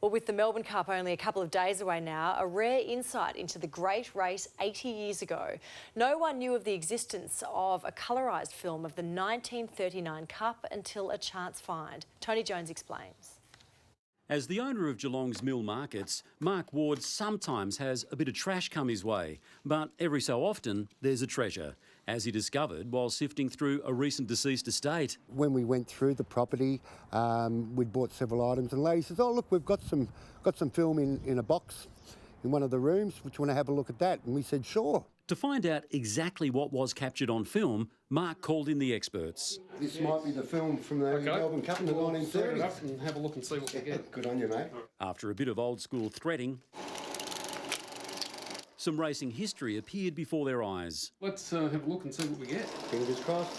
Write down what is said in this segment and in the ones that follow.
Well, with the Melbourne Cup only a couple of days away now, a rare insight into the great race 80 years ago. No one knew of the existence of a colourised film of the 1939 Cup until a chance find. Tony Jones explains. As the owner of Geelong's Mill Markets, Mark Ward sometimes has a bit of trash come his way, but every so often there's a treasure, as he discovered while sifting through a recent deceased estate. When we went through the property, we'd bought several items, and the lady says, "Oh look, we've got some film in a box in one of the rooms. Would you want to have a look at that?" And we said, "Sure." To find out exactly what was captured on film, Mark called in the experts. This might be the film from the Melbourne Cup in the 1930s. Set it up and have a look and see what we get. Good on you, mate. After a bit of old school threading, some racing history appeared before their eyes. Let's have a look and see what we get. Fingers crossed.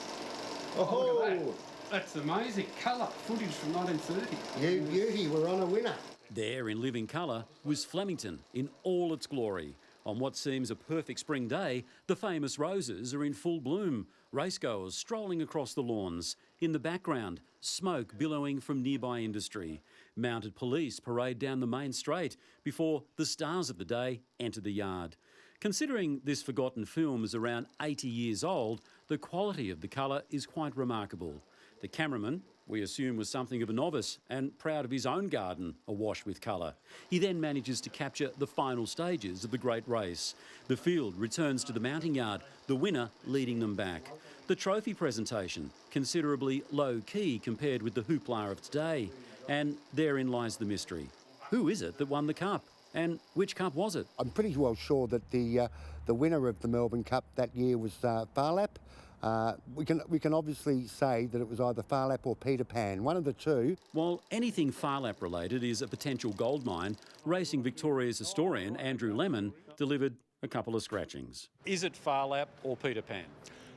Oh, look at that. That's amazing. Colour footage from 1930. You beauty, we're on a winner. There, in living colour, was Flemington in all its glory. On what seems a perfect spring day, the famous roses are in full bloom, racegoers strolling across the lawns. In the background, smoke billowing from nearby industry. Mounted police parade down the main straight before the stars of the day enter the yard. Considering this forgotten film is around 80 years old, the quality of the colour is quite remarkable. The cameraman, we assume, was something of a novice and proud of his own garden awash with colour. He then manages to capture the final stages of the great race. The field returns to the mounting yard, the winner leading them back. The trophy presentation, considerably low-key compared with the hoopla of today. And therein lies the mystery. Who is it that won the cup? And which cup was it? I'm pretty well sure that the winner of the Melbourne Cup that year was Farlap. We can obviously say that it was either Farlap or Peter Pan, one of the two. While anything Farlap related is a potential goldmine, Racing Victoria's historian Andrew Lemon delivered a couple of scratchings. Is it Farlap or Peter Pan?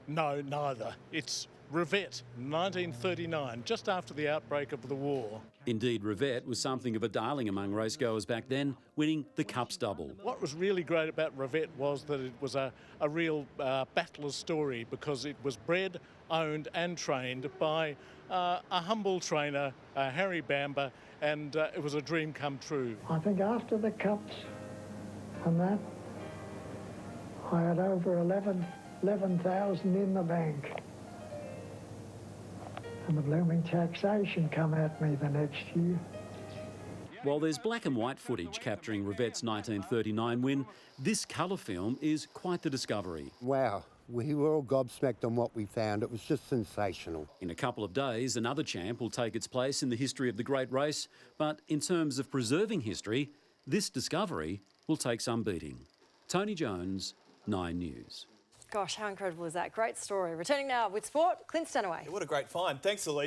No, neither. It's Rivette, 1939, just after the outbreak of the war. Indeed, Rivette was something of a darling among racegoers back then, winning the Cups double. What was really great about Rivette was that it was a real battler's story, because it was bred, owned and trained by a humble trainer, Harry Bamber, and it was a dream come true. I think after the Cups and that, I had over 11,000 in the bank. And the blooming taxation come at me the next year. While there's black and white footage capturing Rivette's 1939 win, this colour film is quite the discovery. Wow, we were all gobsmacked on what we found. It was just sensational. In a couple of days, another champ will take its place in the history of the great race, but in terms of preserving history, this discovery will take some beating. Tony Jones, 9 News. Gosh, how incredible is that? Great story. Returning now with sport, Clint Stanaway. What a great find. Thanks, Alicia.